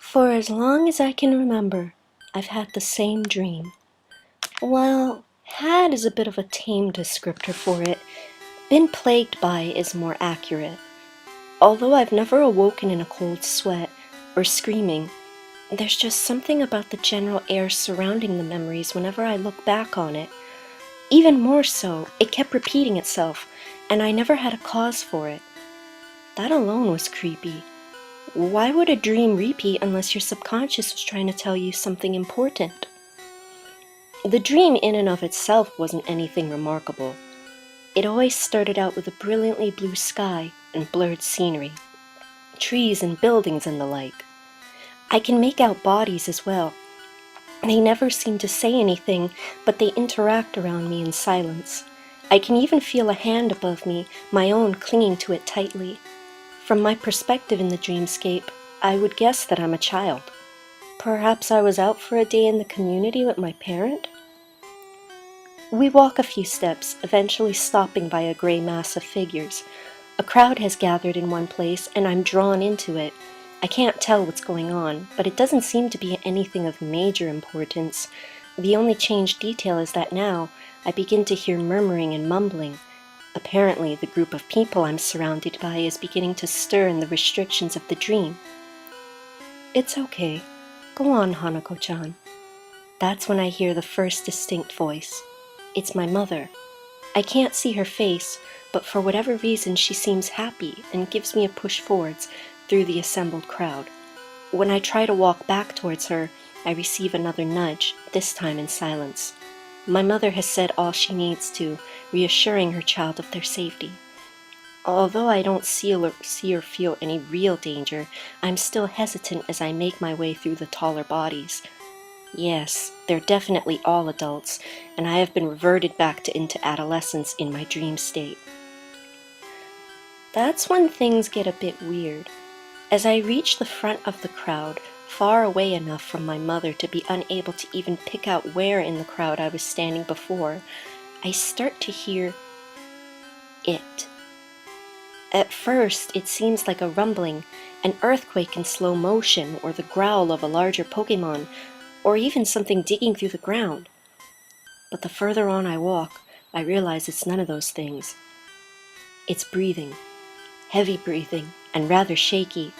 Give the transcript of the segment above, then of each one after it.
For as long as I can remember, I've had the same dream. Well, had is a bit of a tame descriptor for it. Been plagued by is more accurate. Although I've never awoken in a cold sweat or screaming, there's just something about the general air surrounding the memories whenever I look back on it. Even more so, it kept repeating itself, and I never had a cause for it. That alone was creepy. Why would a dream repeat unless your subconscious was trying to tell you something important? The dream in and of itself wasn't anything remarkable. It always started out with a brilliantly blue sky and blurred scenery, trees and buildings and the like. I can make out bodies as well. They never seem to say anything, but they interact around me in silence. I can even feel a hand above me, my own clinging to it tightly. From my perspective in the dreamscape, I would guess that I'm a child. Perhaps I was out for a day in the community with my parent? We walk a few steps, eventually stopping by a gray mass of figures. A crowd has gathered in one place, and I'm drawn into it. I can't tell what's going on, but it doesn't seem to be anything of major importance. The only changed detail is that now I begin to hear murmuring and mumbling. Apparently, the group of people I'm surrounded by is beginning to stir in the restrictions of the dream. It's okay. Go on, Hanako-chan. That's when I hear the first distinct voice. It's my mother. I can't see her face, but for whatever reason she seems happy and gives me a push forwards through the assembled crowd. When I try to walk back towards her, I receive another nudge, this time in silence. My mother has said all she needs to, reassuring her child of their safety. Although I don't see or feel any real danger, I'm still hesitant as I make my way through the taller bodies. Yes, they're definitely all adults, and I have been reverted back into adolescence in my dream state. That's when things get a bit weird. As I reach the front of the crowd, far away enough from my mother to be unable to even pick out where in the crowd I was standing before, I start to hear it. At first, it seems like a rumbling, an earthquake in slow motion, or the growl of a larger Pokemon, or even something digging through the ground. But the further on I walk, I realize it's none of those things. It's breathing, heavy breathing, and rather shaky.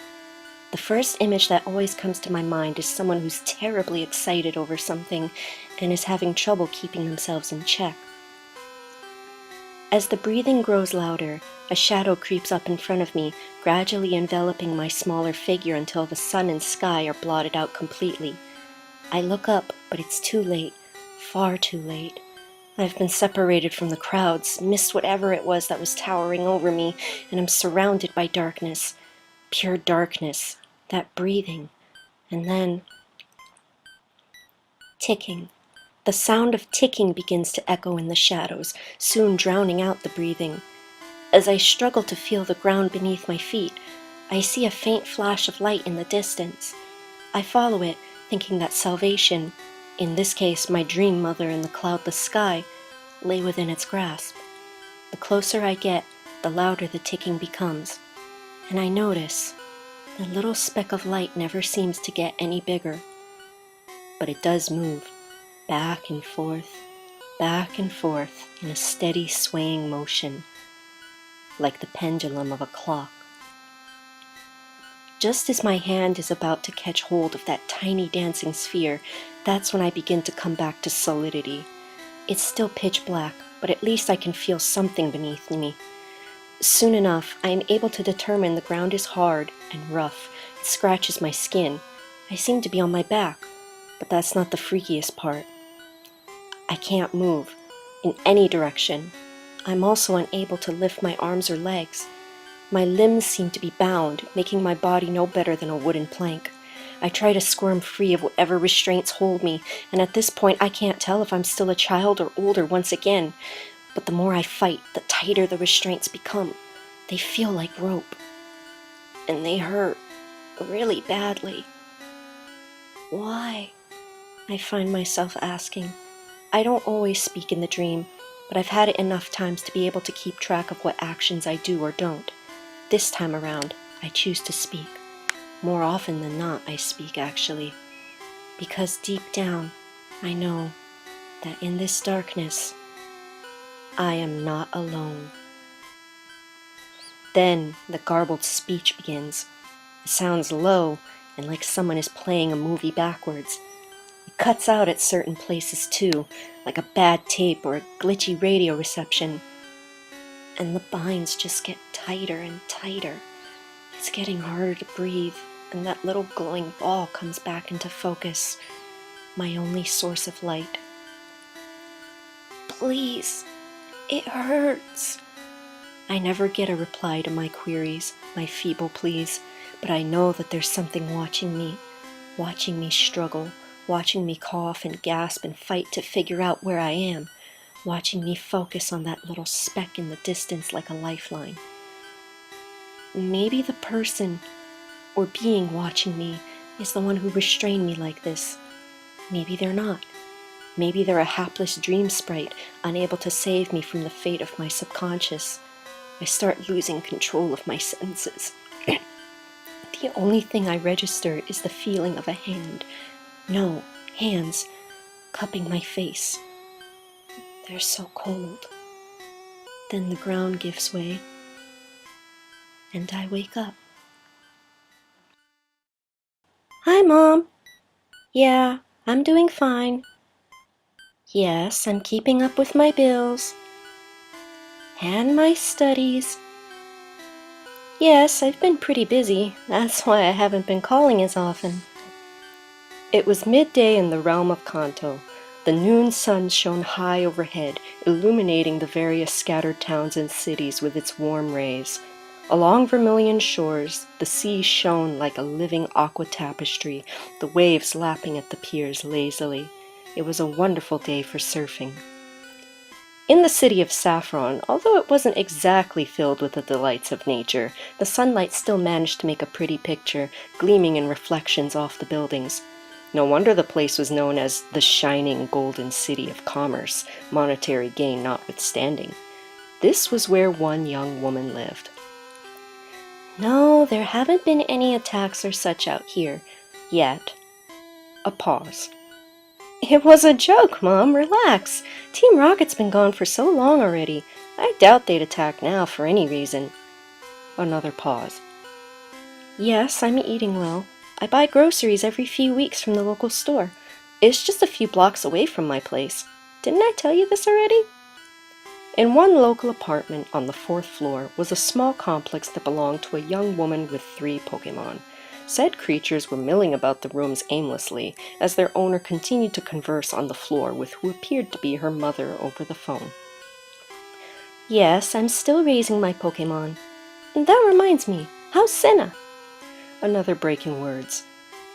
The first image that always comes to my mind is someone who's terribly excited over something and is having trouble keeping themselves in check. As the breathing grows louder, a shadow creeps up in front of me, gradually enveloping my smaller figure until the sun and sky are blotted out completely. I look up, but it's too late, far too late. I've been separated from the crowds, missed whatever it was that was towering over me, and am surrounded by darkness. Pure darkness, that breathing, and then ticking. The sound of ticking begins to echo in the shadows, soon drowning out the breathing. As I struggle to feel the ground beneath my feet, I see a faint flash of light in the distance. I follow it, thinking that salvation, in this case my dream mother in the cloudless sky, lay within its grasp. The closer I get, the louder the ticking becomes, and I notice the little speck of light never seems to get any bigger. But it does move, back and forth in a steady swaying motion, like the pendulum of a clock. Just as my hand is about to catch hold of that tiny dancing sphere, that's when I begin to come back to solidity. It's still pitch black, but at least I can feel something beneath me. Soon enough, I am able to determine the ground is hard and rough. It scratches my skin. I seem to be on my back, but that's not the freakiest part. I can't move in any direction. I'm also unable to lift my arms or legs. My limbs seem to be bound, making my body no better than a wooden plank. I try to squirm free of whatever restraints hold me, and at this point I can't tell if I'm still a child or older once again. But the more I fight, the tighter the restraints become. They feel like rope. And they hurt really badly. Why? I find myself asking. I don't always speak in the dream, but I've had it enough times to be able to keep track of what actions I do or don't. This time around, I choose to speak. More often than not, I speak actually, because deep down, I know that in this darkness, I am not alone. Then the garbled speech begins. It sounds low and like someone is playing a movie backwards. It cuts out at certain places too, like a bad tape or a glitchy radio reception. And the binds just get tighter and tighter. It's getting harder to breathe, and that little glowing ball comes back into focus, my only source of light. Please, it hurts. I never get a reply to my queries, my feeble pleas, but I know that there's something watching me struggle, watching me cough and gasp and fight to figure out where I am, watching me focus on that little speck in the distance like a lifeline. Maybe the person or being watching me is the one who restrained me like this. Maybe they're not. Maybe they're a hapless dream sprite, unable to save me from the fate of my subconscious. I start losing control of my senses. The only thing I register is the feeling of a hand. No, hands, cupping my face. They're so cold. Then the ground gives way, and I wake up. Hi, Mom. Yeah, I'm doing fine. Yes, I'm keeping up with my bills. And my studies. Yes, I've been pretty busy. That's why I haven't been calling as often. It was midday in the realm of Kanto. The noon sun shone high overhead, illuminating the various scattered towns and cities with its warm rays. Along vermilion shores, the sea shone like a living aqua tapestry, the waves lapping at the piers lazily. It was a wonderful day for surfing. In the city of Saffron, although it wasn't exactly filled with the delights of nature, the sunlight still managed to make a pretty picture, gleaming in reflections off the buildings. No wonder the place was known as the shining golden city of commerce, monetary gain notwithstanding. This was where one young woman lived. No, there haven't been any attacks or such out here, yet. A pause. It was a joke, Mom, relax. Team Rocket's been gone for so long already. I doubt they'd attack now for any reason. Another pause. Yes, I'm eating well. I buy groceries every few weeks from the local store. It's just a few blocks away from my place. Didn't I tell you this already? In one local apartment on the 4th floor was a small complex that belonged to a young woman with 3 Pokemon. Said creatures were milling about the rooms aimlessly, as their owner continued to converse on the floor with who appeared to be her mother over the phone. Yes, I'm still raising my Pokemon. And that reminds me, how's Senna? Another break in words.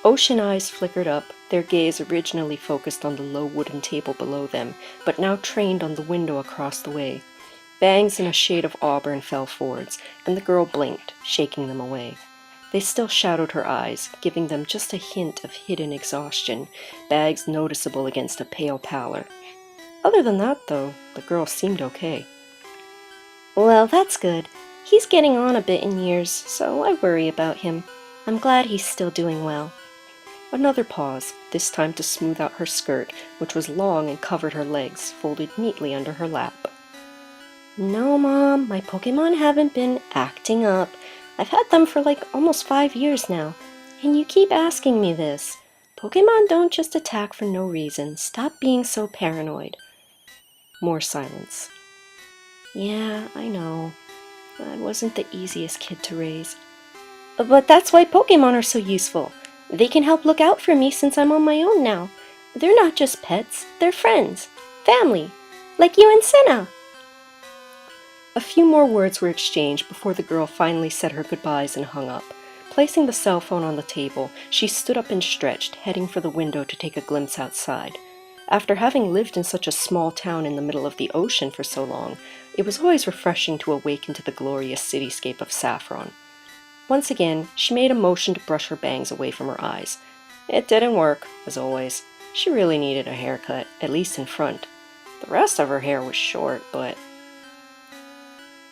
Ocean eyes flickered up, their gaze originally focused on the low wooden table below them, but now trained on the window across the way. Bangs in a shade of auburn fell forwards, and the girl blinked, shaking them away. They still shadowed her eyes, giving them just a hint of hidden exhaustion, bags noticeable against a pale pallor. Other than that, though, the girl seemed okay. Well, that's good. He's getting on a bit in years, so I worry about him. I'm glad he's still doing well. Another pause, this time to smooth out her skirt, which was long and covered her legs, folded neatly under her lap. No, Mom, my Pokemon haven't been acting up. I've had them for like almost 5 years now, and you keep asking me this. Pokemon don't just attack for no reason. Stop being so paranoid. More silence. Yeah, I know. I wasn't the easiest kid to raise. But that's why Pokemon are so useful. They can help look out for me since I'm on my own now. They're not just pets, they're friends, family, like you and Senna. A few more words were exchanged before the girl finally said her goodbyes and hung up. Placing the cell phone on the table, she stood up and stretched, heading for the window to take a glimpse outside. After having lived in such a small town in the middle of the ocean for so long, it was always refreshing to awaken to the glorious cityscape of Saffron. Once again, she made a motion to brush her bangs away from her eyes. It didn't work, as always. She really needed a haircut, at least in front. The rest of her hair was short, but...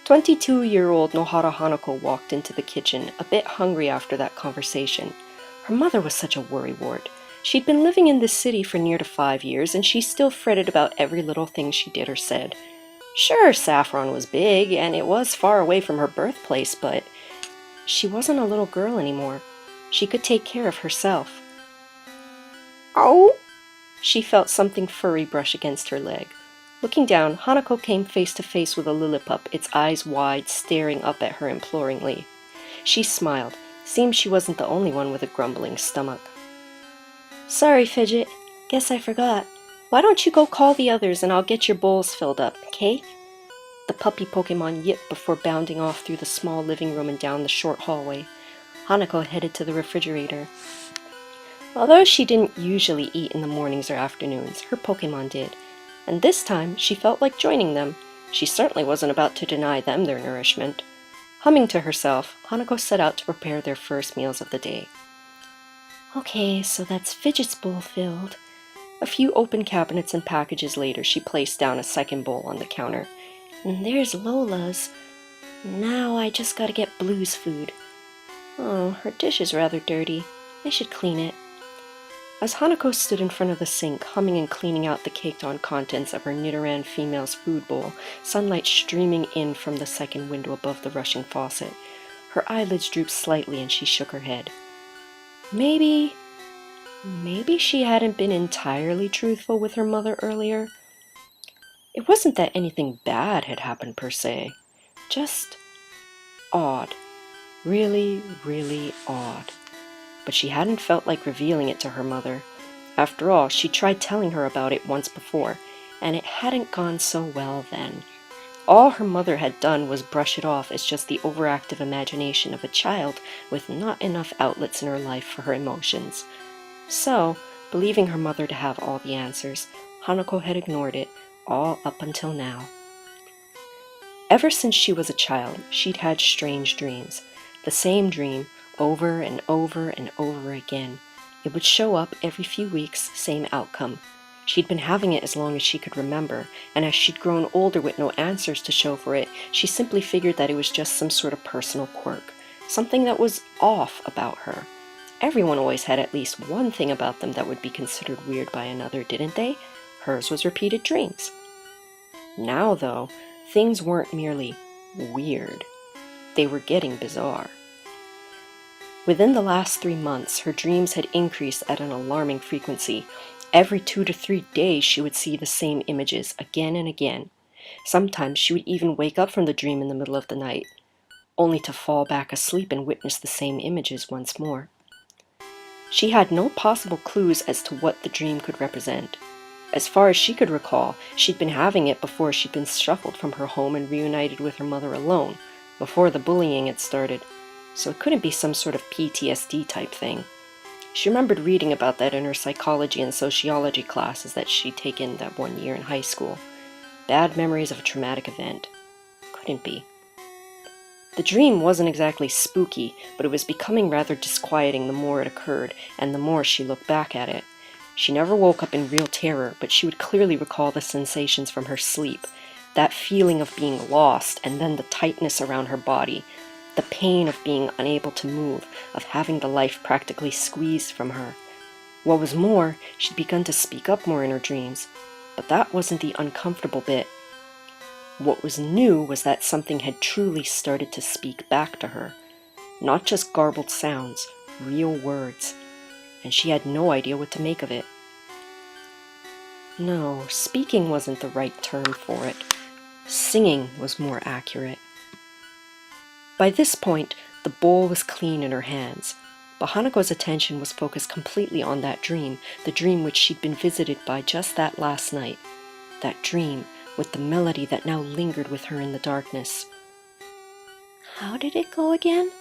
22-year-old Nohara Hanako walked into the kitchen, a bit hungry after that conversation. Her mother was such a worrywart. She'd been living in this city for near to 5 years, and she still fretted about every little thing she did or said. Sure, Saffron was big, and it was far away from her birthplace, but she wasn't a little girl anymore. She could take care of herself. Oh! She felt something furry brush against her leg. Looking down, Hanako came face to face with a Lillipup, its eyes wide, staring up at her imploringly. She smiled. Seemed she wasn't the only one with a grumbling stomach. Sorry, Fidget. Guess I forgot. Why don't you go call the others and I'll get your bowls filled up, okay? The puppy Pokemon yipped before bounding off through the small living room and down the short hallway. Hanako headed to the refrigerator. Although she didn't usually eat in the mornings or afternoons, her Pokemon did, and this time she felt like joining them. She certainly wasn't about to deny them their nourishment. Humming to herself, Hanako set out to prepare their first meals of the day. Okay, so that's Fidget's bowl filled. A few open cabinets and packages later, she placed down a second bowl on the counter. And there's Lola's. Now I just gotta get Blue's food. Oh, her dish is rather dirty. I should clean it. As Hanako stood in front of the sink, humming and cleaning out the caked-on contents of her Nidoran female's food bowl, sunlight streaming in from the second window above the rushing faucet, her eyelids drooped slightly and she shook her head. Maybe she hadn't been entirely truthful with her mother earlier. It wasn't that anything bad had happened per se, just odd. Really, really odd. But she hadn't felt like revealing it to her mother. After all, she tried telling her about it once before, and it hadn't gone so well then. All her mother had done was brush it off as just the overactive imagination of a child with not enough outlets in her life for her emotions. So, believing her mother to have all the answers, Hanako had ignored it, all up until now. Ever since she was a child, she'd had strange dreams. The same dream, over and over and over again. It would show up every few weeks, same outcome. She'd been having it as long as she could remember, and as she'd grown older with no answers to show for it, she simply figured that it was just some sort of personal quirk, something that was off about her. Everyone always had at least one thing about them that would be considered weird by another, didn't they? Hers was repeated dreams. Now, though, things weren't merely weird. They were getting bizarre. Within the last 3 months, her dreams had increased at an alarming frequency. Every 2 to 3 days, she would see the same images again and again. Sometimes she would even wake up from the dream in the middle of the night, only to fall back asleep and witness the same images once more. She had no possible clues as to what the dream could represent. As far as she could recall, she'd been having it before she'd been shuffled from her home and reunited with her mother alone, before the bullying had started. So it couldn't be some sort of PTSD type thing. She remembered reading about that in her psychology and sociology classes that she'd taken that one year in high school. Bad memories of a traumatic event. Couldn't be. The dream wasn't exactly spooky, but it was becoming rather disquieting the more it occurred, and the more she looked back at it. She never woke up in real terror, but she would clearly recall the sensations from her sleep. That feeling of being lost, and then the tightness around her body. The pain of being unable to move, of having the life practically squeezed from her. What was more, she'd begun to speak up more in her dreams, but that wasn't the uncomfortable bit. What was new was that something had truly started to speak back to her. Not just garbled sounds, real words, and she had no idea what to make of it. No, speaking wasn't the right term for it. Singing was more accurate. By this point, the bowl was clean in her hands, but Hanako's attention was focused completely on that dream, the dream which she'd been visited by just that last night. That dream, with the melody that now lingered with her in the darkness. How did it go again?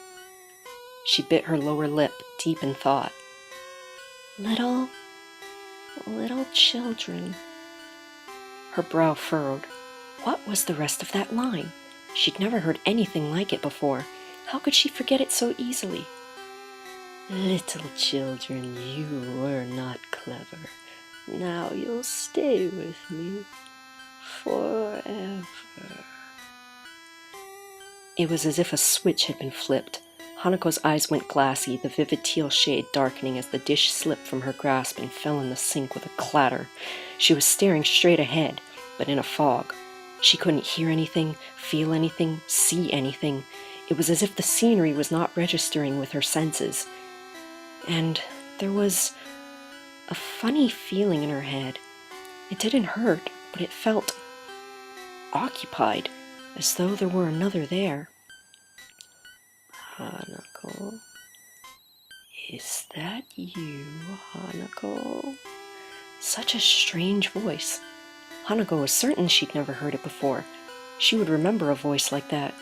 She bit her lower lip, deep in thought. Little children. Her brow furrowed. What was the rest of that line? She'd never heard anything like it before. How could she forget it so easily? Little children, you were not clever. Now you'll stay with me forever. It was as if a switch had been flipped. Hanako's eyes went glassy, the vivid teal shade darkening as the dish slipped from her grasp and fell in the sink with a clatter. She was staring straight ahead, but in a fog. She couldn't hear anything, feel anything, see anything. It was as if the scenery was not registering with her senses. And there was a funny feeling in her head. It didn't hurt, but it felt occupied, as though there were another there. Hanako? Is that you, Hanako? Such a strange voice. Hanako was certain she'd never heard it before. She would remember a voice like that.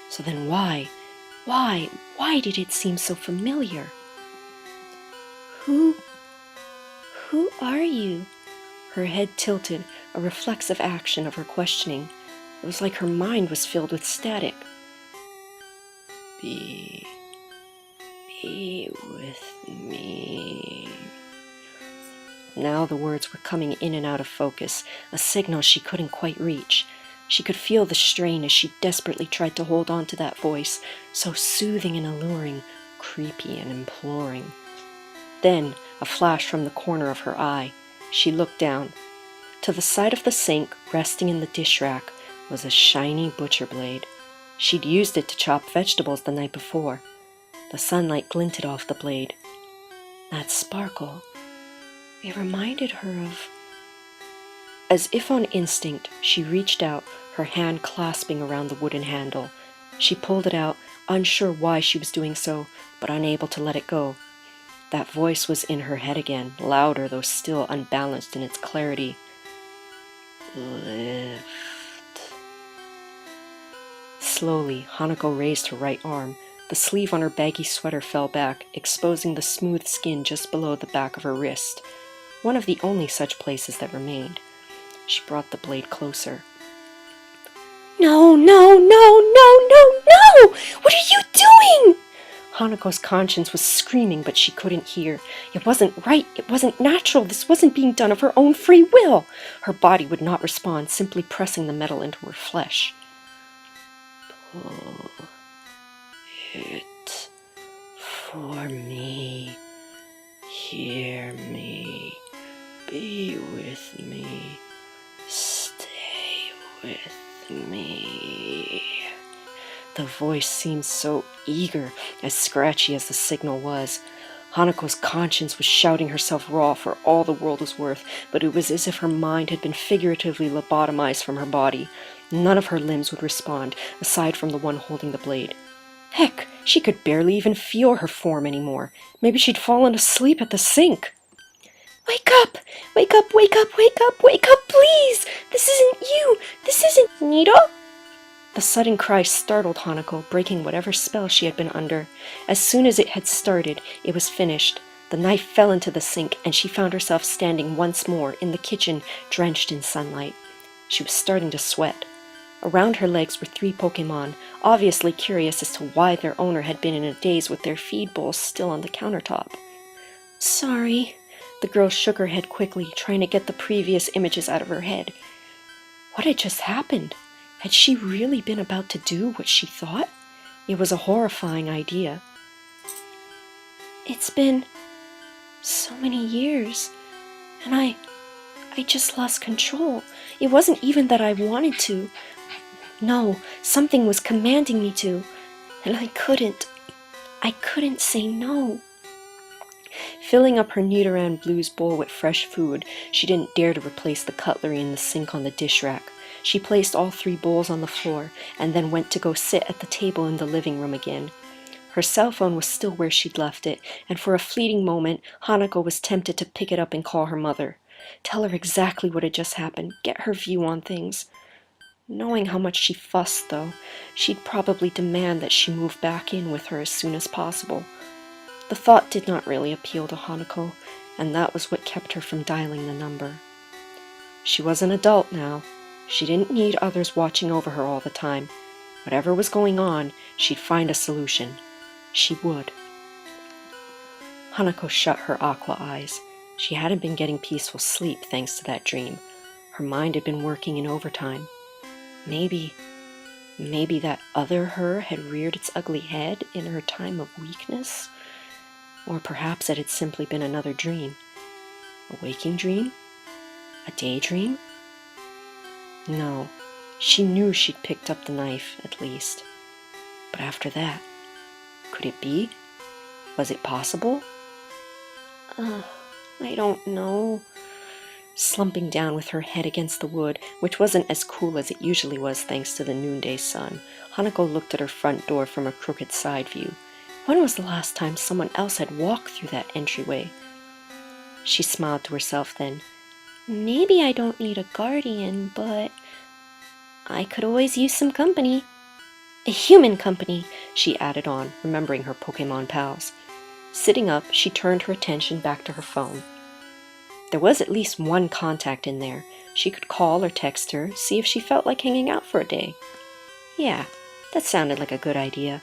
So then why did it seem so familiar? Who are you? Her head tilted, a reflexive action of her questioning. It was like her mind was filled with static. Be with me. Now the words were coming in and out of focus, a signal she couldn't quite reach. She could feel the strain as she desperately tried to hold on to that voice, so soothing and alluring, creepy and imploring. Then, a flash from the corner of her eye. She looked down. To the side of the sink, resting in the dish rack, was a shiny butcher blade. She'd used it to chop vegetables the night before. The sunlight glinted off the blade. That sparkle, it reminded her of... As if on instinct, she reached out, her hand clasping around the wooden handle. She pulled it out, unsure why she was doing so, but unable to let it go. That voice was in her head again, louder though still unbalanced in its clarity. Lift. Slowly, Hanako raised her right arm. The sleeve on her baggy sweater fell back, exposing the smooth skin just below the back of her wrist, one of the only such places that remained. She brought the blade closer. No! What are you doing? Hanako's conscience was screaming, but she couldn't hear. It wasn't right. It wasn't natural. This wasn't being done of her own free will. Her body would not respond, simply pressing the metal into her flesh. Pull it for me. Hear me. Be with me. Stay with me. The voice seemed so eager, as scratchy as the signal was. Hanako's conscience was shouting herself raw for all the world was worth, but it was as if her mind had been figuratively lobotomized from her body. None of her limbs would respond, aside from the one holding the blade. Heck, she could barely even feel her form anymore. Maybe she'd fallen asleep at the sink. Wake up! Wake up, wake up, wake up, wake up, please! This isn't you! This isn't Nito! The sudden cry startled Hanako, breaking whatever spell she had been under. As soon as it had started, it was finished. The knife fell into the sink, and she found herself standing once more in the kitchen, drenched in sunlight. She was starting to sweat. Around her legs were 3 Pokemon, obviously curious as to why their owner had been in a daze with their feed bowls still on the countertop. Sorry. The girl shook her head quickly, trying to get the previous images out of her head. What had just happened? Had she really been about to do what she thought? It was a horrifying idea. It's been so many years, and I just lost control. It wasn't even that I wanted to. No, something was commanding me to, and I couldn't say no. Filling up her Nidoran Blue's bowl with fresh food, she didn't dare to replace the cutlery in the sink on the dish rack. She placed all 3 bowls on the floor, and then went to go sit at the table in the living room again. Her cell phone was still where she'd left it, and for a fleeting moment, Hanako was tempted to pick it up and call her mother. Tell her exactly what had just happened, get her view on things. Knowing how much she fussed, though, she'd probably demand that she move back in with her as soon as possible. The thought did not really appeal to Hanako, and that was what kept her from dialing the number. She was an adult now. She didn't need others watching over her all the time. Whatever was going on, she'd find a solution. She would. Hanako shut her aqua eyes. She hadn't been getting peaceful sleep thanks to that dream. Her mind had been working in overtime. Maybe Maybe that other her had reared its ugly head in her time of weakness? Or perhaps it had simply been another dream. A waking dream? A daydream? No, she knew she'd picked up the knife, at least. But after that, could it be? Was it possible? I don't know. Slumping down with her head against the wood, which wasn't as cool as it usually was thanks to the noonday sun, Hanako looked at her front door from a crooked side view. When was the last time someone else had walked through that entryway? She smiled to herself then. Maybe I don't need a guardian, but I could always use some company. A human company, she added on, remembering her Pokemon pals. Sitting up, she turned her attention back to her phone. There was at least one contact in there. She could call or text her, see if she felt like hanging out for a day. Yeah, that sounded like a good idea.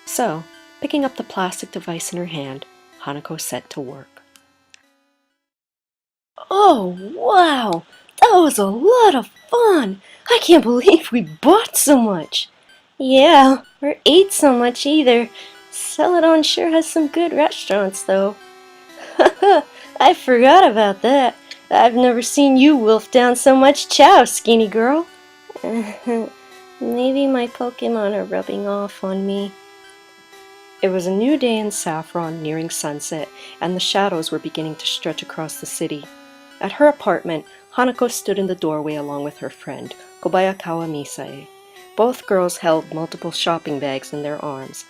So, picking up the plastic device in her hand, Hanako set to work. Oh, wow! That was a lot of fun! I can't believe we bought so much! Yeah, or ate so much either. Celadon sure has some good restaurants, though. I forgot about that. I've never seen you wolf down so much chow, skinny girl. Maybe my Pokemon are rubbing off on me. It was a new day in Saffron, nearing sunset, and the shadows were beginning to stretch across the city. At her apartment, Hanako stood in the doorway along with her friend, Kobayakawa Misae. Both girls held multiple shopping bags in their arms.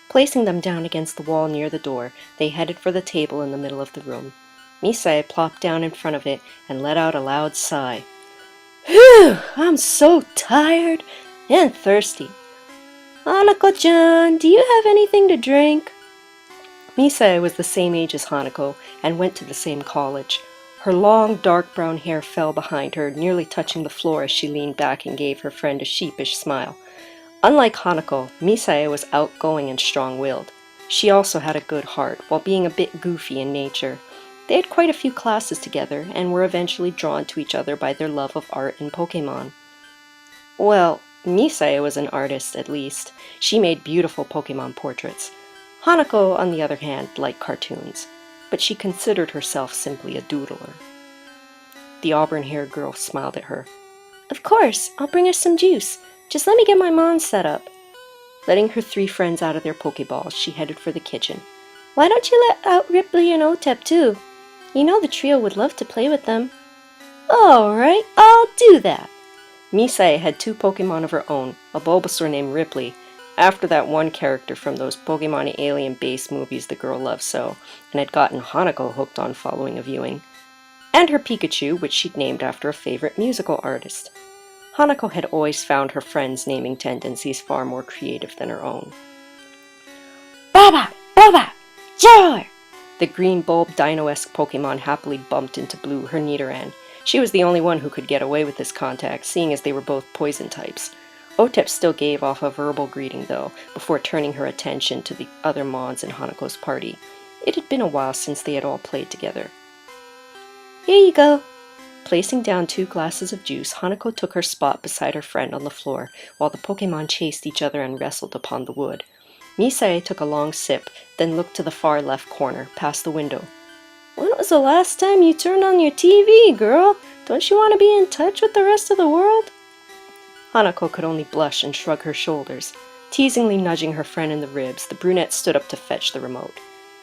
Placing them down against the wall near the door, they headed for the table in the middle of the room. Misae plopped down in front of it and let out a loud sigh. Whew! I'm so tired and thirsty. Hanako-chan, do you have anything to drink? Misae was the same age as Hanako and went to the same college. Her long, dark brown hair fell behind her, nearly touching the floor as she leaned back and gave her friend a sheepish smile. Unlike Hanako, Misae was outgoing and strong-willed. She also had a good heart, while being a bit goofy in nature. They had quite a few classes together, and were eventually drawn to each other by their love of art and Pokemon. Well, Misae was an artist, at least. She made beautiful Pokemon portraits. Hanako, on the other hand, liked cartoons, but she considered herself simply a doodler. The auburn-haired girl smiled at her. Of course, I'll bring us some juice. Just let me get my mom set up. Letting her three friends out of their Pokeballs, she headed for the kitchen. Why don't you let out Ripley and Otep too? You know the trio would love to play with them. All right, I'll do that. Misae had two Pokemon of her own, a Bulbasaur named Ripley, after that one character from those Pokemon alien-based movies the girl loved so, and had gotten Hanako hooked on following a viewing, and her Pikachu, which she'd named after a favorite musical artist. Hanako had always found her friends' naming tendencies far more creative than her own. Baba! Baba! Joy! The green bulb dino-esque Pokemon happily bumped into Blue, her Nidoran. She was the only one who could get away with this contact, seeing as they were both poison types. Otep still gave off a verbal greeting, though, before turning her attention to the other Mons in Hanako's party. It had been a while since they had all played together. Here you go. Placing down 2 glasses of juice, Hanako took her spot beside her friend on the floor, while the Pokemon chased each other and wrestled upon the wood. Misae took a long sip, then looked to the far left corner, past the window. When was the last time you turned on your TV, girl? Don't you want to be in touch with the rest of the world? Hanako could only blush and shrug her shoulders. Teasingly nudging her friend in the ribs, the brunette stood up to fetch the remote.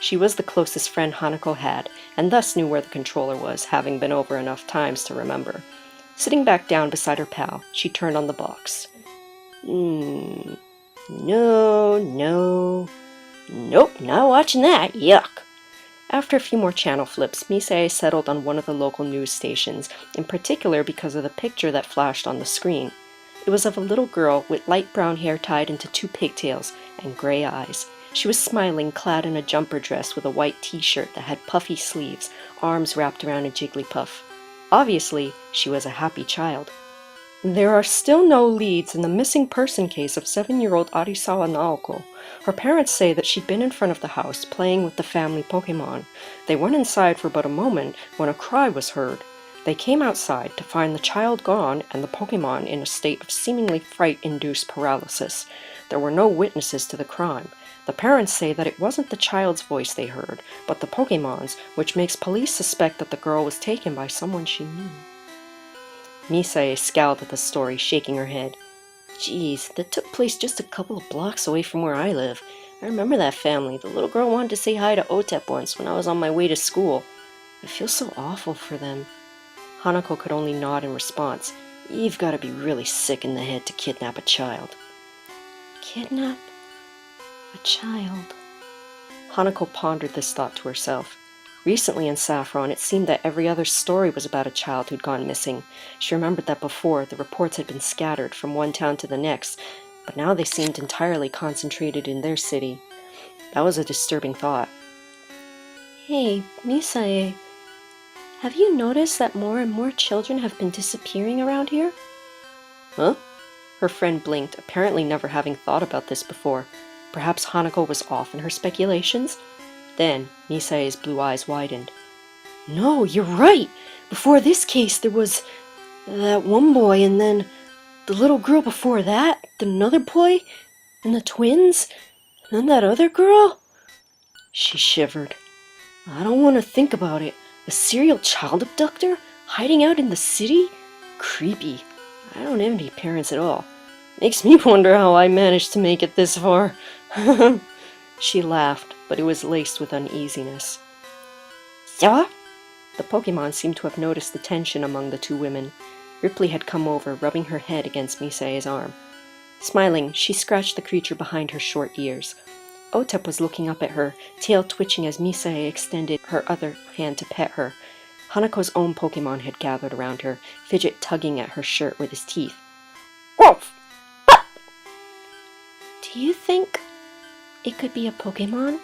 She was the closest friend Hanako had, and thus knew where the controller was, having been over enough times to remember. Sitting back down beside her pal, she turned on the box. No. Nope, not watching that. Yuck. After a few more channel flips, Misae settled on one of the local news stations, in particular because of the picture that flashed on the screen. It was of a little girl with light brown hair tied into 2 pigtails and gray eyes. She was smiling, clad in a jumper dress with a white t-shirt that had puffy sleeves, arms wrapped around a Jigglypuff. Obviously, she was a happy child. There are still no leads in the missing person case of 7-year-old Arisawa Naoko. Her parents say that she'd been in front of the house playing with the family Pokemon. They went inside for but a moment when a cry was heard. They came outside to find the child gone and the Pokemon in a state of seemingly fright-induced paralysis. There were no witnesses to the crime. The parents say that it wasn't the child's voice they heard, but the Pokemon's, which makes police suspect that the girl was taken by someone she knew. Misae scowled at the story, shaking her head. Geez, that took place just a couple of blocks away from where I live. I remember that family. The little girl wanted to say hi to Otep once when I was on my way to school. I feel so awful for them. Hanako could only nod in response. You've got to be really sick in the head to kidnap a child. Kidnap a child? Hanako pondered this thought to herself. Recently in Saffron, it seemed that every other story was about a child who'd gone missing. She remembered that before, the reports had been scattered from one town to the next, but now they seemed entirely concentrated in their city. That was a disturbing thought. Hey, Misae, have you noticed that more and more children have been disappearing around here? Huh? Her friend blinked, apparently never having thought about this before. Perhaps Hanako was off in her speculations? Then, Misae's blue eyes widened. No, you're right! Before this case, there was that one boy, and then the little girl before that, another boy, and the twins, and then that other girl? She shivered. I don't want to think about it. A serial child abductor? Hiding out in the city? Creepy. I don't envy parents at all. Makes me wonder how I managed to make it this far. She laughed, but it was laced with uneasiness. Yeah? The Pokemon seemed to have noticed the tension among the two women. Ripley had come over, rubbing her head against Misae's arm. Smiling, she scratched the creature behind her short ears. Otep was looking up at her, tail twitching as Misae extended her other hand to pet her. Hanako's own Pokemon had gathered around her, Fidget tugging at her shirt with his teeth. Wolf! Do you think it could be a Pokemon?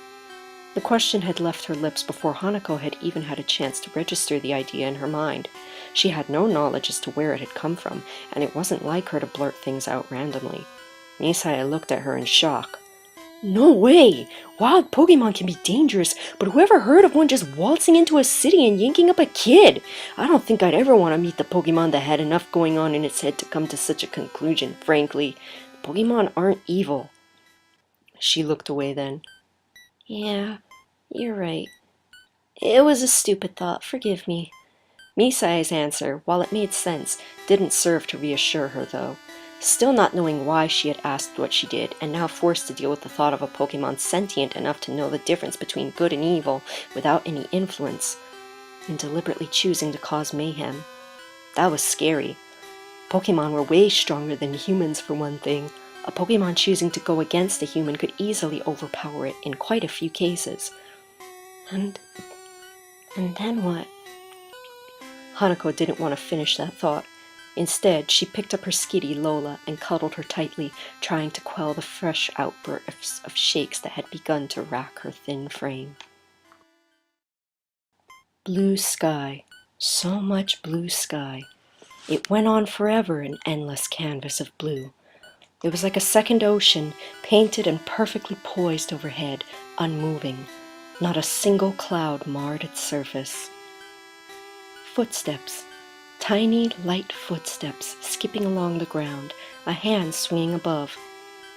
The question had left her lips before Hanako had even had a chance to register the idea in her mind. She had no knowledge as to where it had come from, and it wasn't like her to blurt things out randomly. Misae looked at her in shock. No way! Wild Pokemon can be dangerous, but whoever heard of one just waltzing into a city and yanking up a kid? I don't think I'd ever want to meet the Pokemon that had enough going on in its head to come to such a conclusion, frankly. Pokemon aren't evil. She looked away then. Yeah, you're right. It was a stupid thought, forgive me. Misae's answer, while it made sense, didn't serve to reassure her, though. Still not knowing why she had asked what she did, and now forced to deal with the thought of a Pokemon sentient enough to know the difference between good and evil without any influence, and deliberately choosing to cause mayhem. That was scary. Pokemon were way stronger than humans, for one thing. A Pokemon choosing to go against a human could easily overpower it in quite a few cases. And then what? Hanako didn't want to finish that thought. Instead, she picked up her skitty, Lola, and cuddled her tightly, trying to quell the fresh outbursts of shakes that had begun to rack her thin frame. Blue sky. So much blue sky. It went on forever, an endless canvas of blue. It was like a second ocean, painted and perfectly poised overhead, unmoving. Not a single cloud marred its surface. Footsteps. Tiny, light footsteps skipping along the ground, a hand swinging above.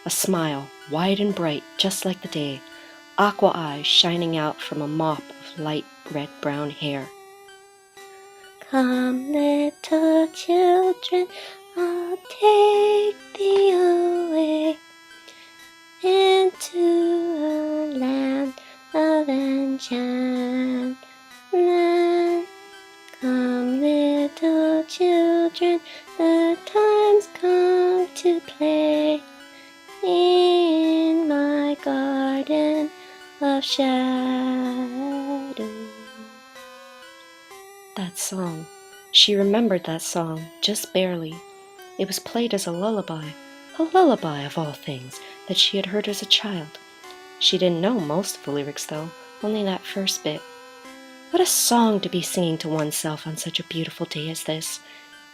A smile, wide and bright, just like the day. Aqua eyes shining out from a mop of light red-brown hair. Come, little children, I'll take thee away into a land of enchantment. Come, little children, the time's come to play in my garden of shadow. That song. She remembered that song, just barely. It was played as a lullaby of all things, that she had heard as a child. She didn't know most of the lyrics, though, only that first bit. What a song to be singing to oneself on such a beautiful day as this.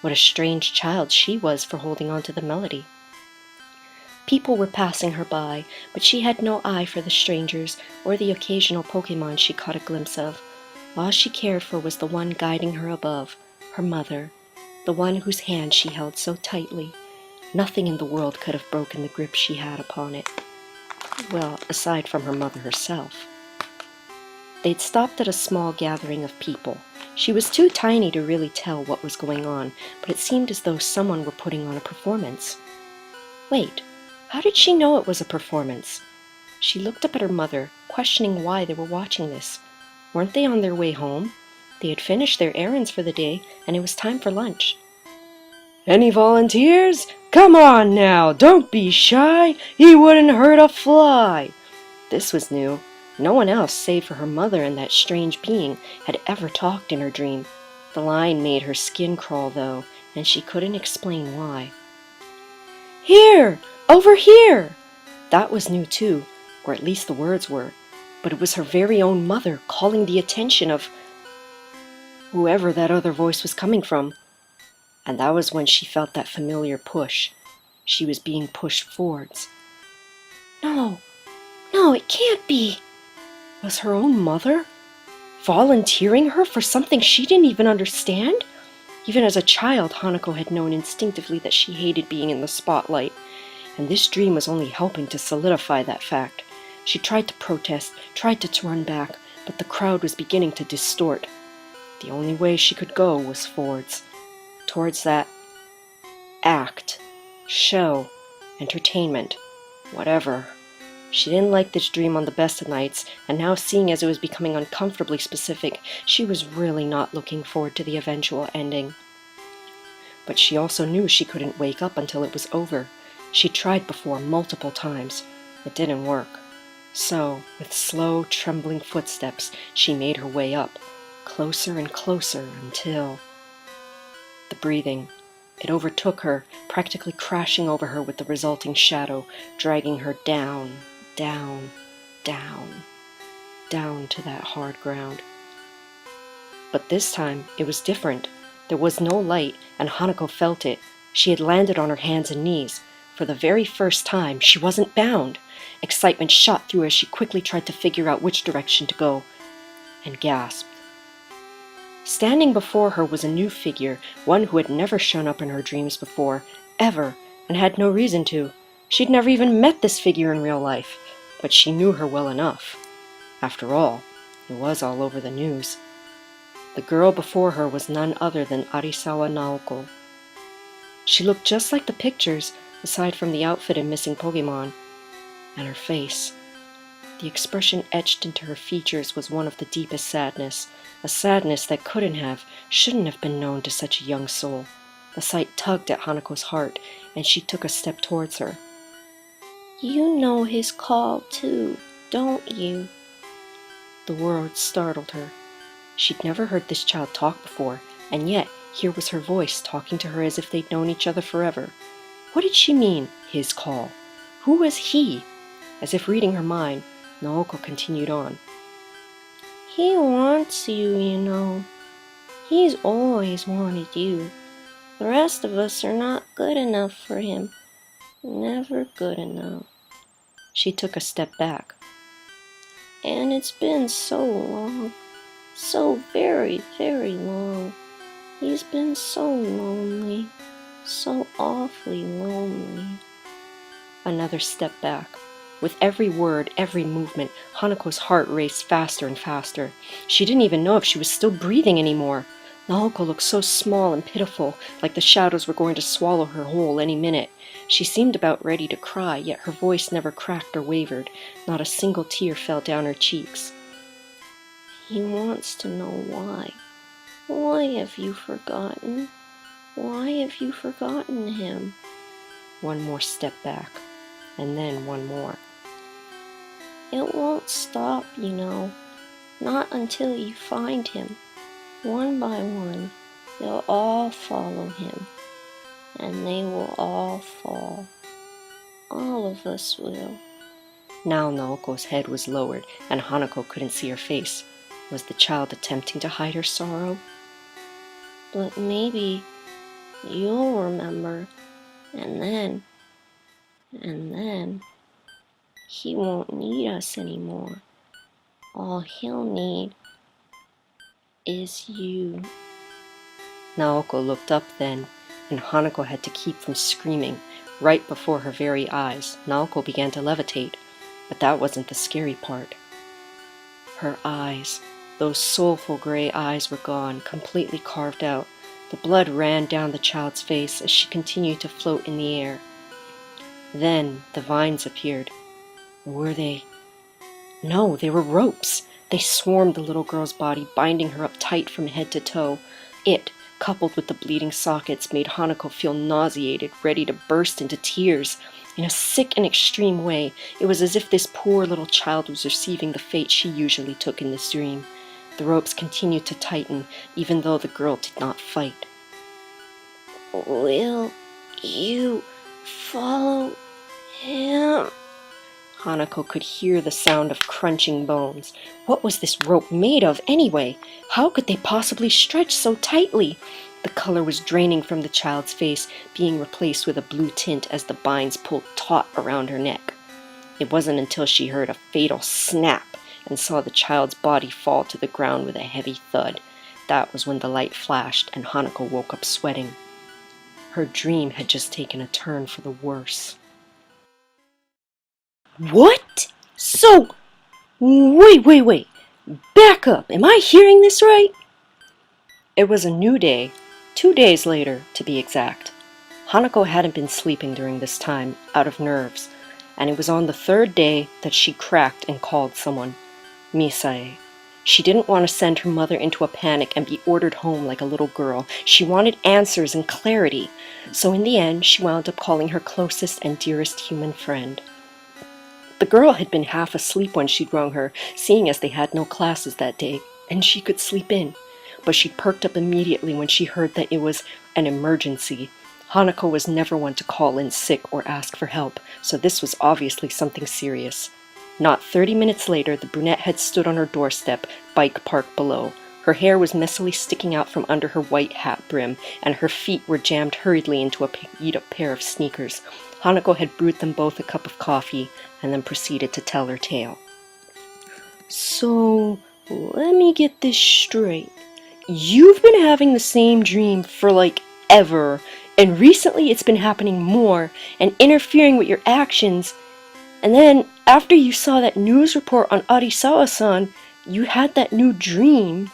What a strange child she was for holding on to the melody. People were passing her by, but she had no eye for the strangers or the occasional Pokemon she caught a glimpse of. All she cared for was the one guiding her above, Her mother, the one whose hand she held so tightly. Nothing in the world could have broken the grip she had upon it. Well, aside from her mother herself. They'd stopped at a small gathering of people. She was too tiny to really tell what was going on, but it seemed as though someone were putting on a performance. Wait, how did she know it was a performance? She looked up at her mother, questioning why they were watching this. Weren't they on their way home? They had finished their errands for the day, and it was time for lunch. Any volunteers? Come on now, don't be shy. He wouldn't hurt a fly. This was new. No one else, save for her mother and that strange being, had ever talked in her dream. The line made her skin crawl, though, and she couldn't explain why. Here! Over here! That was new, too, or at least the words were. But it was her very own mother calling the attention of whoever that other voice was coming from. And that was when she felt that familiar push. She was being pushed forwards. No, it can't be. Was her own mother volunteering her for something she didn't even understand? Even as a child, Hanako had known instinctively that she hated being in the spotlight, and this dream was only helping to solidify that fact. She tried to protest, tried to run back, but the crowd was beginning to distort. The only way she could go was forwards, towards that act, show, entertainment, whatever. She didn't like this dream on the best of nights, and now seeing as it was becoming uncomfortably specific, she was really not looking forward to the eventual ending. But she also knew she couldn't wake up until it was over. She tried before multiple times. It didn't work. So, with slow, trembling footsteps, she made her way up, closer and closer until... The breathing. It overtook her, practically crashing over her with the resulting shadow, dragging her down, down, down, down to that hard ground. But this time, it was different. There was no light, and Hanako felt it. She had landed on her hands and knees. For the very first time, she wasn't bound. Excitement shot through her as she quickly tried to figure out which direction to go, and gasped. Standing before her was a new figure, one who had never shown up in her dreams before, ever, and had no reason to. She'd never even met this figure in real life, but she knew her well enough. After all, it was all over the news. The girl before her was none other than Arisawa Naoko. She looked just like the pictures, aside from the outfit and missing Pokemon, and her face. The expression etched into her features was one of the deepest sadness, a sadness that shouldn't have been known to such a young soul. The sight tugged at Hanako's heart, and she took a step towards her. You know his call too, don't you? The words startled her. She'd never heard this child talk before, and yet here was her voice talking to her as if they'd known each other forever. What did she mean, his call? Who was he? As if reading her mind, Naoko continued on. He wants you, you know. He's always wanted you. The rest of us are not good enough for him. Never good enough. She took a step back. And it's been so long. So very, very long. He's been so lonely. So awfully lonely. Another step back. With every word, every movement, Hanako's heart raced faster and faster. She didn't even know if she was still breathing anymore. Naoko looked so small and pitiful, like the shadows were going to swallow her whole any minute. She seemed about ready to cry, yet her voice never cracked or wavered. Not a single tear fell down her cheeks. He wants to know why. Why have you forgotten? Why have you forgotten him? One more step back, and then one more. It won't stop, you know. Not until you find him. One by one, they'll all follow him. And they will all fall. All of us will. Now Naoko's head was lowered, and Hanako couldn't see her face. Was the child attempting to hide her sorrow? But maybe you'll remember, and then he won't need us anymore. All he'll need is you. Naoko looked up then, and Hanako had to keep from screaming. Right before her very eyes, Naoko began to levitate, but that wasn't the scary part. Her eyes, those soulful gray eyes, were gone, completely carved out. The blood ran down the child's face as she continued to float in the air. Then the vines appeared. Were they? No, they were ropes. They swarmed the little girl's body, binding her up tight from head to toe. It, coupled with the bleeding sockets, made Hanako feel nauseated, ready to burst into tears. In a sick and extreme way, it was as if this poor little child was receiving the fate she usually took in this dream. The ropes continued to tighten, even though the girl did not fight. Will you follow him? Hanako could hear the sound of crunching bones. What was this rope made of, anyway? How could they possibly stretch so tightly? The color was draining from the child's face, being replaced with a blue tint as the binds pulled taut around her neck. It wasn't until she heard a fatal snap and saw the child's body fall to the ground with a heavy thud. That was when the light flashed and Hanako woke up sweating. Her dream had just taken a turn for the worse. What? So, wait. Back up. Am I hearing this right? It was a new day, 2 days later, to be exact. Hanako hadn't been sleeping during this time, out of nerves, and it was on the 3rd day that she cracked and called someone, Misae. She didn't want to send her mother into a panic and be ordered home like a little girl. She wanted answers and clarity. So in the end, she wound up calling her closest and dearest human friend. The girl had been half asleep when she'd rung her, seeing as they had no classes that day, and she could sleep in. But she perked up immediately when she heard that it was an emergency. Hanako was never one to call in sick or ask for help, so this was obviously something serious. Not 30 minutes later, the brunette had stood on her doorstep, bike parked below. Her hair was messily sticking out from under her white hat brim, and her feet were jammed hurriedly into a beat-up pair of sneakers. Hanako had brewed them both a cup of coffee, and then proceeded to tell her tale. So, let me get this straight. You've been having the same dream for ever, and recently it's been happening more and interfering with your actions. And then, after you saw that news report on Arisawa-san, you had that new dream.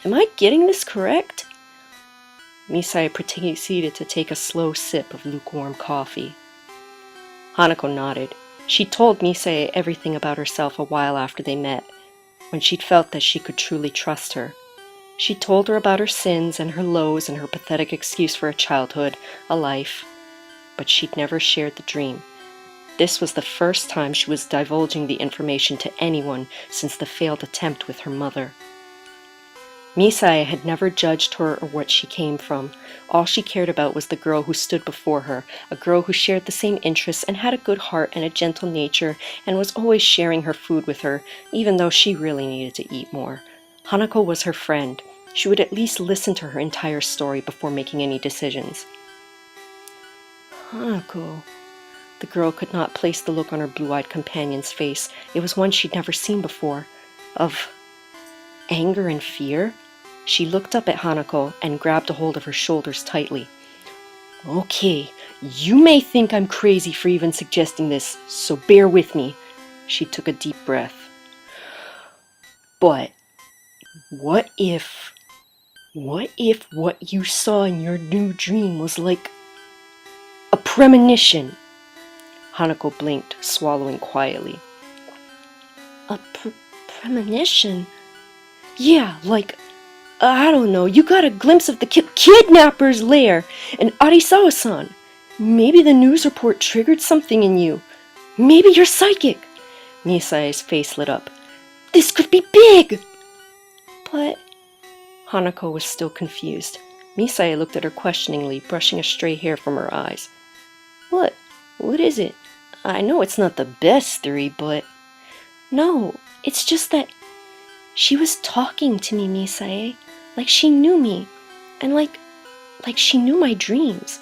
Am I getting this correct? Misae proceeded to take a slow sip of lukewarm coffee. Hanako nodded. She told Misae everything about herself a while after they met, when she'd felt that she could truly trust her. She told her about her sins and her lows and her pathetic excuse for a childhood, a life. But she'd never shared the dream. This was the first time she was divulging the information to anyone since the failed attempt with her mother. Misae had never judged her or what she came from. All she cared about was the girl who stood before her, a girl who shared the same interests and had a good heart and a gentle nature and was always sharing her food with her, even though she really needed to eat more. Hanako was her friend. She would at least listen to her entire story before making any decisions. Hanako. The girl could not place the look on her blue-eyed companion's face. It was one she'd never seen before. Of anger and fear? She looked up at Hanako and grabbed a hold of her shoulders tightly. Okay, you may think I'm crazy for even suggesting this, so bear with me. She took a deep breath. But what if what you saw in your new dream was like a premonition? Hanako blinked, swallowing quietly. A premonition? Yeah, I don't know, you got a glimpse of the kidnapper's lair and Arisawa-san. Maybe the news report triggered something in you. Maybe you're psychic. Misae's face lit up. This could be big! But Hanako was still confused. Misae looked at her questioningly, brushing a stray hair from her eyes. What is it? I know it's not the best theory, but... No, it's just that she was talking to me, Misae, like she knew me, and like she knew my dreams.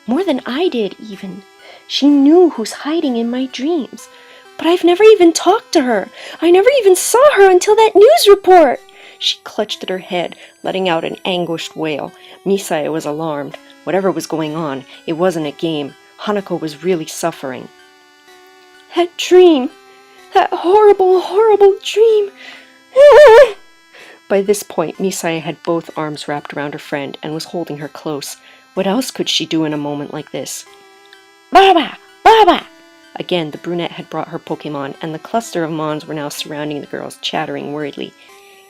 More than I did, even. She knew who's hiding in my dreams. But I've never even talked to her. I never even saw her until that news report. She clutched at her head, letting out an anguished wail. Misae was alarmed. Whatever was going on, it wasn't a game. Hanako was really suffering. That dream! That horrible, horrible dream! By this point, Misae had both arms wrapped around her friend and was holding her close. What else could she do in a moment like this? Baba! Baba! Again, the brunette had brought her Pokemon, and the cluster of Mons were now surrounding the girls, chattering worriedly.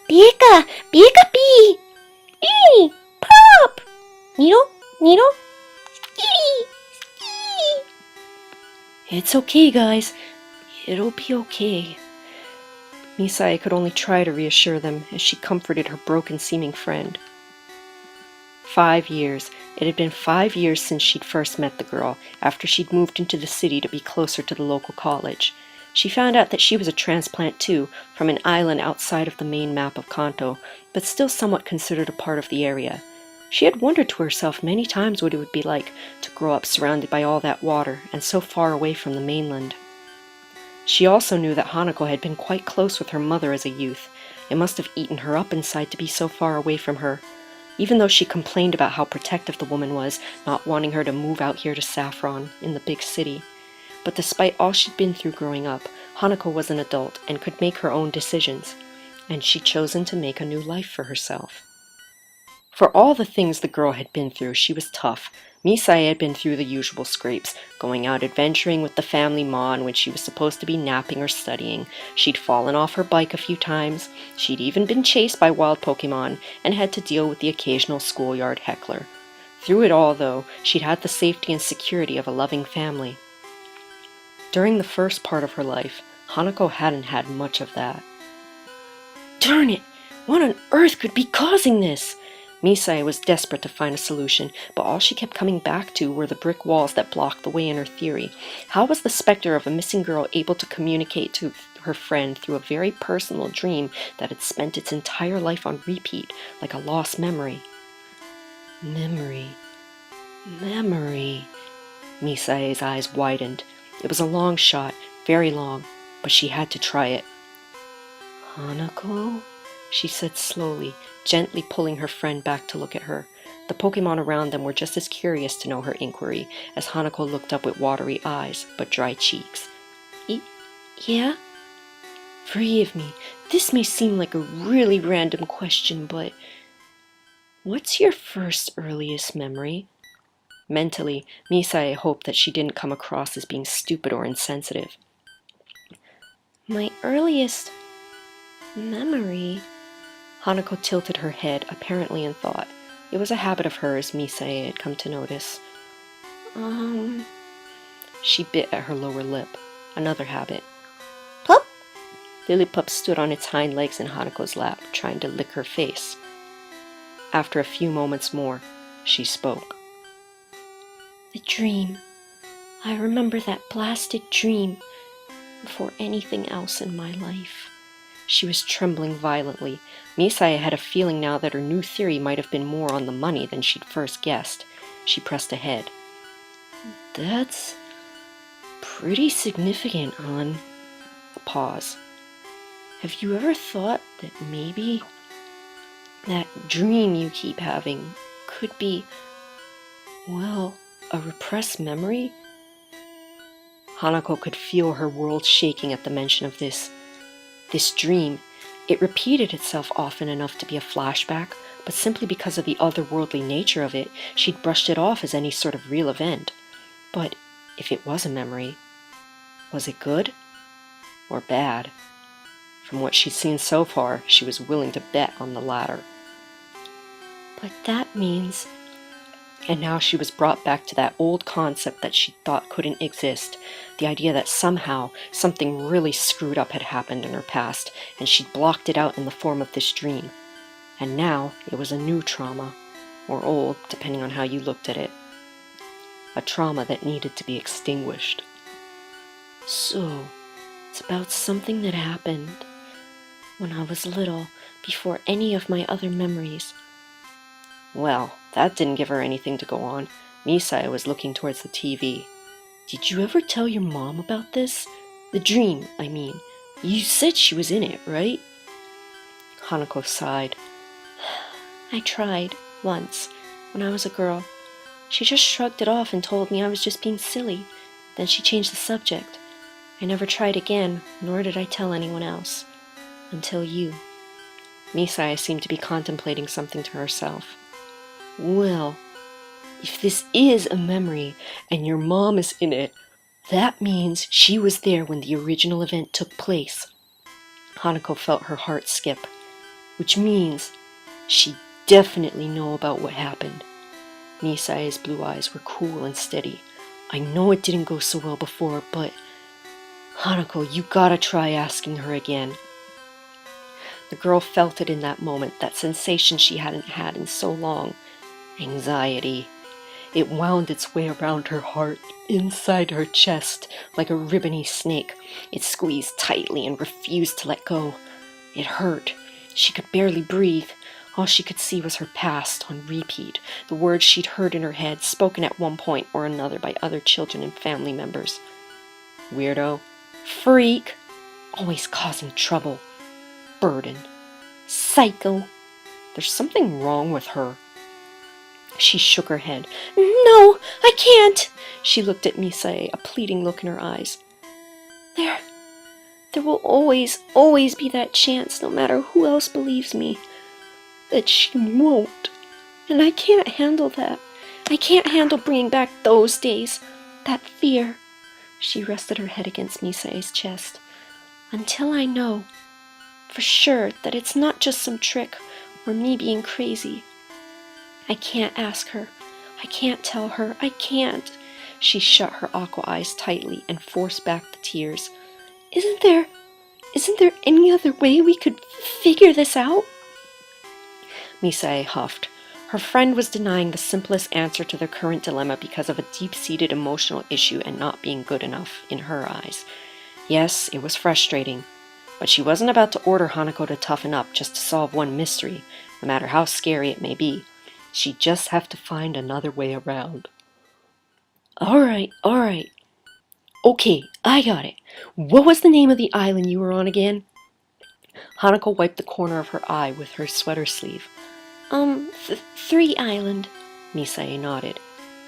Pika! Pika-pee! Ee! Pop! Needle? Needle? Ee! Ee! It's okay, guys. It'll be okay. Misae could only try to reassure them as she comforted her broken-seeming friend. 5 years. It had been 5 years since she'd first met the girl, after she'd moved into the city to be closer to the local college. She found out that she was a transplant too, from an island outside of the main map of Kanto, but still somewhat considered a part of the area. She had wondered to herself many times what it would be like to grow up surrounded by all that water and so far away from the mainland. She also knew that Hanako had been quite close with her mother as a youth. It must have eaten her up inside to be so far away from her. Even though she complained about how protective the woman was, not wanting her to move out here to Saffron, in the big city. But despite all she'd been through growing up, Hanako was an adult and could make her own decisions, and she'd chosen to make a new life for herself. For all the things the girl had been through, she was tough. Misae had been through the usual scrapes, going out adventuring with the family Mon when she was supposed to be napping or studying. She'd fallen off her bike a few times. She'd even been chased by wild Pokemon and had to deal with the occasional schoolyard heckler. Through it all, though, she'd had the safety and security of a loving family. During the first part of her life, Hanako hadn't had much of that. Darn it! What on earth could be causing this? Misae was desperate to find a solution, but all she kept coming back to were the brick walls that blocked the way in her theory. How was the specter of a missing girl able to communicate to her friend through a very personal dream that had spent its entire life on repeat, like a lost memory? Memory. Misae's eyes widened. It was a long shot, very long, but she had to try it. Hanako? She said slowly, gently pulling her friend back to look at her. The Pokemon around them were just as curious to know her inquiry, as Hanako looked up with watery eyes, but dry cheeks. Yeah? Forgive me, this may seem like a really random question, but what's your first earliest memory? Mentally, Misae hoped that she didn't come across as being stupid or insensitive. My earliest memory? Hanako tilted her head, apparently in thought. It was a habit of hers, Misae had come to notice. She bit at her lower lip. Another habit. Plup! Lillipup stood on its hind legs in Hanako's lap, trying to lick her face. After a few moments more, she spoke. The dream. I remember that blasted dream before anything else in my life. She was trembling violently. Misae had a feeling now that her new theory might have been more on the money than she'd first guessed. She pressed ahead. That's pretty significant, hon. A pause. Have you ever thought that maybe that dream you keep having could be, well, a repressed memory? Hanako could feel her world shaking at the mention of this. This dream, it repeated itself often enough to be a flashback, but simply because of the otherworldly nature of it, she'd brushed it off as any sort of real event. But if it was a memory, was it good or bad? From what she'd seen so far, she was willing to bet on the latter. But that means... And now she was brought back to that old concept that she thought couldn't exist, the idea that somehow something really screwed up had happened in her past, and she'd blocked it out in the form of this dream. And now it was a new trauma, or old, depending on how you looked at it. A trauma that needed to be extinguished. So, it's about something that happened when I was little, before any of my other memories. Well, that didn't give her anything to go on. Misae was looking towards the TV. Did you ever tell your mom about this? The dream, I mean. You said she was in it, right? Hanako sighed. I tried, once, when I was a girl. She just shrugged it off and told me I was just being silly. Then she changed the subject. I never tried again, nor did I tell anyone else. Until you. Misae seemed to be contemplating something to herself. Well, if this is a memory and your mom is in it, that means she was there when the original event took place. Hanako felt her heart skip, which means she definitely know about what happened. Misae's blue eyes were cool and steady. I know it didn't go so well before, but Hanako, you gotta try asking her again. The girl felt it in that moment, that sensation she hadn't had in so long. Anxiety. It wound its way around her heart, inside her chest, like a ribbony snake. It squeezed tightly and refused to let go. It hurt. She could barely breathe. All she could see was her past on repeat, the words she'd heard in her head, spoken at one point or another by other children and family members. Weirdo. Freak. Always causing trouble. Burden. Psycho. There's something wrong with her. She shook her head. No, I can't! She looked at Misae, a pleading look in her eyes. There will always be that chance, no matter who else believes me, that she won't. And I can't handle that. I can't handle bringing back those days, that fear. She rested her head against Misae's chest. Until I know, for sure, that it's not just some trick or me being crazy. I can't ask her. I can't tell her. I can't. She shut her aqua eyes tightly and forced back the tears. Isn't there any other way we could figure this out? Misae huffed. Her friend was denying the simplest answer to their current dilemma because of a deep-seated emotional issue and not being good enough, in her eyes. Yes, it was frustrating, but she wasn't about to order Hanako to toughen up just to solve one mystery, no matter how scary it may be. She'd just have to find another way around. All right. Okay, I got it. What was the name of the island you were on again? Hanako wiped the corner of her eye with her sweater sleeve. 3 Island. Misae nodded.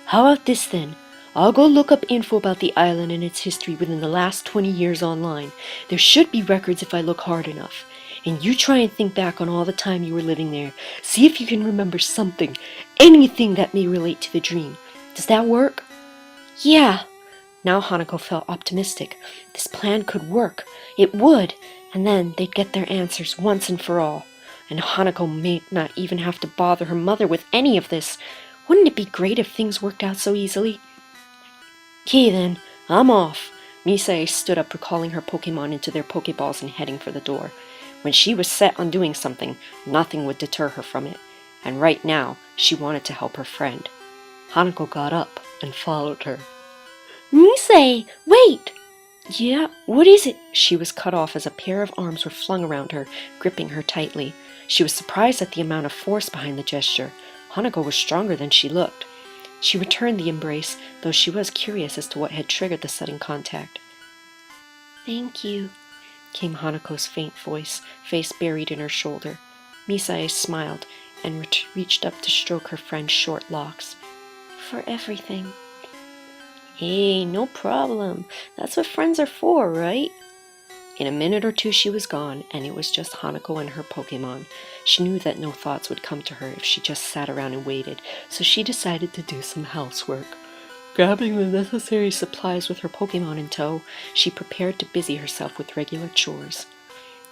How about this then? I'll go look up info about the island and its history within the last 20 years online. There should be records if I look hard enough. And you try and think back on all the time you were living there. See if you can remember something, anything that may relate to the dream. Does that work? Yeah. Now Hanako felt optimistic. This plan could work. It would. And then they'd get their answers once and for all. And Hanako may not even have to bother her mother with any of this. Wouldn't it be great if things worked out so easily? Okay then, I'm off. Misae stood up, recalling her Pokemon into their Pokeballs and heading for the door. When she was set on doing something, nothing would deter her from it. And right now, she wanted to help her friend. Hanako got up and followed her. Misae, wait! Yeah, what is it? She was cut off as a pair of arms were flung around her, gripping her tightly. She was surprised at the amount of force behind the gesture. Hanako was stronger than she looked. She returned the embrace, though she was curious as to what had triggered the sudden contact. Thank you, came Hanako's faint voice, face buried in her shoulder. Misae smiled and reached up to stroke her friend's short locks. For everything. Hey, no problem. That's what friends are for, right? In a minute or two she was gone, and it was just Hanako and her Pokemon. She knew that no thoughts would come to her if she just sat around and waited, so she decided to do some housework. Grabbing the necessary supplies with her Pokemon in tow, she prepared to busy herself with regular chores.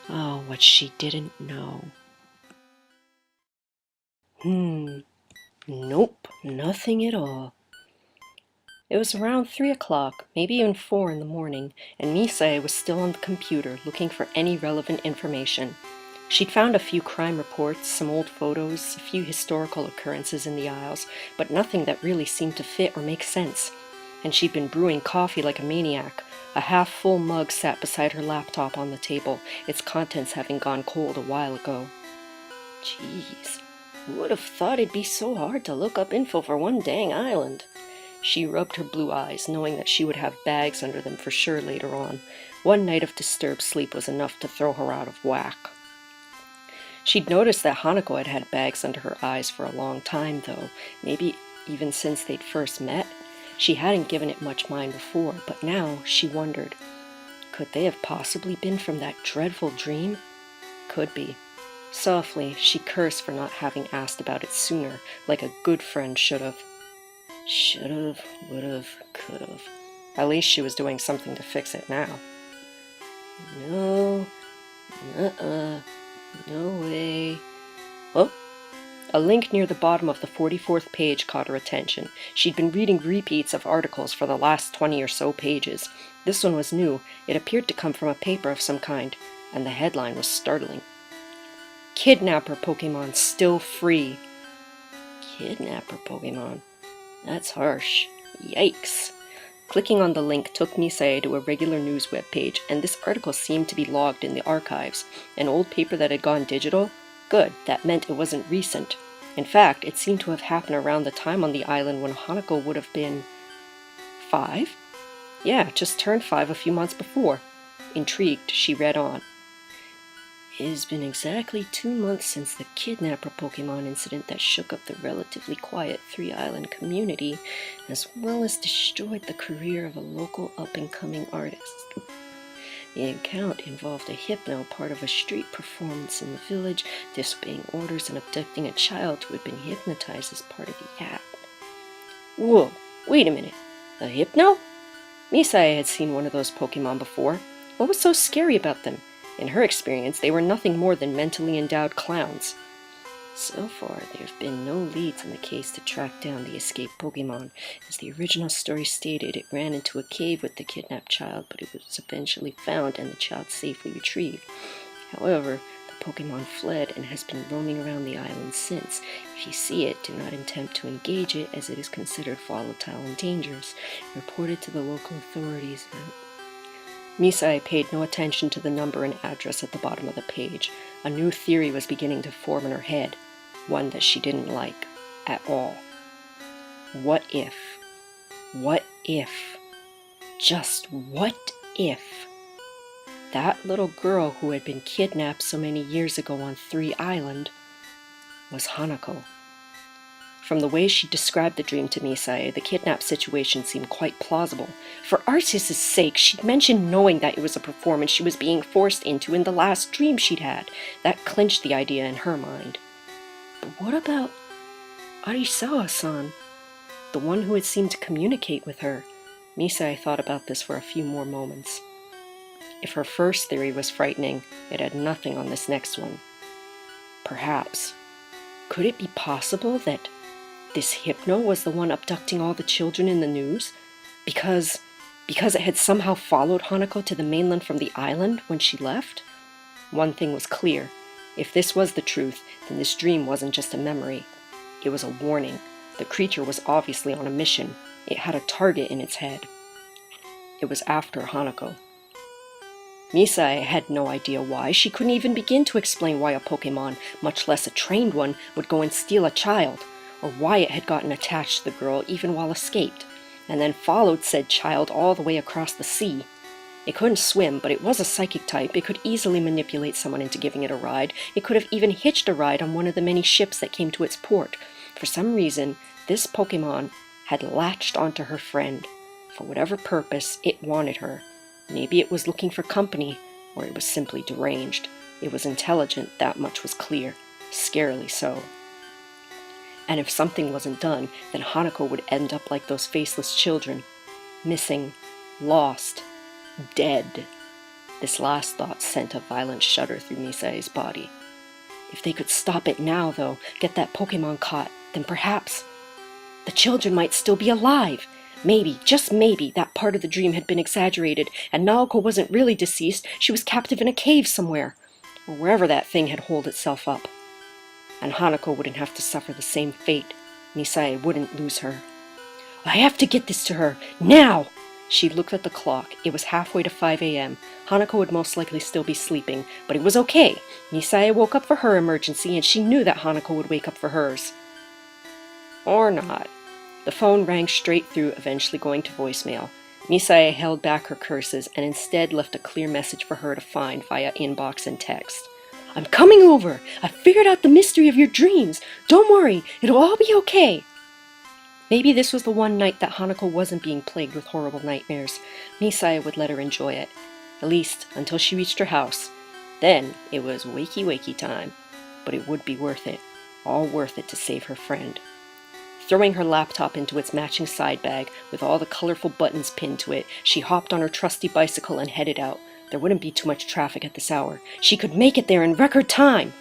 Oh, what she didn't know. Nope, nothing at all. It was around 3 o'clock, maybe even 4 in the morning, and Misae was still on the computer looking for any relevant information. She'd found a few crime reports, some old photos, a few historical occurrences in the Isles, but nothing that really seemed to fit or make sense. And she'd been brewing coffee like a maniac. A half-full mug sat beside her laptop on the table, its contents having gone cold a while ago. Jeez, who would have thought it'd be so hard to look up info for one dang island? She rubbed her blue eyes, knowing that she would have bags under them for sure later on. One night of disturbed sleep was enough to throw her out of whack. She'd noticed that Hanako had had bags under her eyes for a long time, though, maybe even since they'd first met. She hadn't given it much mind before, but now she wondered, could they have possibly been from that dreadful dream? Could be. Softly, she cursed for not having asked about it sooner, like a good friend should have. Should've, would've, could've. At least she was doing something to fix it now. No, no way. Oh, a link near the bottom of the 44th page caught her attention. She'd been reading repeats of articles for the last 20 or so pages. This one was new. It appeared to come from a paper of some kind, and the headline was startling. Kidnapper Pokemon still free. Kidnapper Pokemon? That's harsh. Yikes. Clicking on the link took Misae to a regular news webpage, and this article seemed to be logged in the archives. An old paper that had gone digital? Good, that meant it wasn't recent. In fact, it seemed to have happened around the time on the island when Hanako would have been 5? Yeah, just turned 5 a few months before. Intrigued, she read on. It has been exactly 2 months since the kidnapper Pokemon incident that shook up the relatively quiet Three-Island community, as well as destroyed the career of a local up-and-coming artist. The account involved a Hypno, part of a street performance in the village, disobeying orders and abducting a child who had been hypnotized as part of the act. Whoa, wait a minute. A Hypno? Misae had seen one of those Pokemon before. What was so scary about them? In her experience, they were nothing more than mentally endowed clowns. So far, there have been no leads in the case to track down the escaped Pokemon. As the original story stated, it ran into a cave with the kidnapped child, but it was eventually found and the child safely retrieved. However, the Pokemon fled and has been roaming around the island since. If you see it, do not attempt to engage it, as it is considered volatile and dangerous. Report it to the local authorities. Misae paid no attention to the number and address at the bottom of the page. A new theory was beginning to form in her head, one that she didn't like at all. What if? What if? Just what if? That little girl who had been kidnapped so many years ago on Three Island was Hanako. From the way she described the dream to Misae, the kidnap situation seemed quite plausible. For Arceus' sake, she'd mentioned knowing that it was a performance she was being forced into in the last dream she'd had. That clinched the idea in her mind. But what about Arisawa-san? The one who had seemed to communicate with her. Misae thought about this for a few more moments. If her first theory was frightening, it had nothing on this next one. Perhaps. Could it be possible that this Hypno was the one abducting all the children in the news? Because it had somehow followed Hanako to the mainland from the island when she left? One thing was clear. If this was the truth, then this dream wasn't just a memory. It was a warning. The creature was obviously on a mission. It had a target in its head. It was after Hanako. Misae had no idea why. She couldn't even begin to explain why a Pokemon, much less a trained one, would go and steal a child, or why it had gotten attached to the girl even while escaped, and then followed said child all the way across the sea. It couldn't swim, but it was a psychic type. It could easily manipulate someone into giving it a ride. It could have even hitched a ride on one of the many ships that came to its port. For some reason, this Pokemon had latched onto her friend. For whatever purpose, it wanted her. Maybe it was looking for company, or it was simply deranged. It was intelligent, that much was clear. Scarily so. And if something wasn't done, then Hanako would end up like those faceless children. Missing. Lost. Dead. This last thought sent a violent shudder through Misae's body. If they could stop it now, though, get that Pokemon caught, then perhaps the children might still be alive. Maybe, just maybe, that part of the dream had been exaggerated, and Naoko wasn't really deceased. She was captive in a cave somewhere, or wherever that thing had holed itself up. And Hanako wouldn't have to suffer the same fate. Misae wouldn't lose her. I have to get this to her, now! She looked at the clock. It was halfway to 5 a.m. Hanako would most likely still be sleeping, but it was okay. Misae woke up for her emergency, and she knew that Hanako would wake up for hers. Or not. The phone rang straight through, eventually going to voicemail. Misae held back her curses and instead left a clear message for her to find via inbox and text. I'm coming over. I figured out the mystery of your dreams. Don't worry, it'll all be okay. Maybe this was the one night that Hanako wasn't being plagued with horrible nightmares. Misaya would let her enjoy it. At least, until she reached her house. Then, it was wakey-wakey time. But it would be worth it. All worth it to save her friend. Throwing her laptop into its matching side bag, with all the colorful buttons pinned to it, she hopped on her trusty bicycle and headed out. There wouldn't be too much traffic at this hour. She could make it there in record time!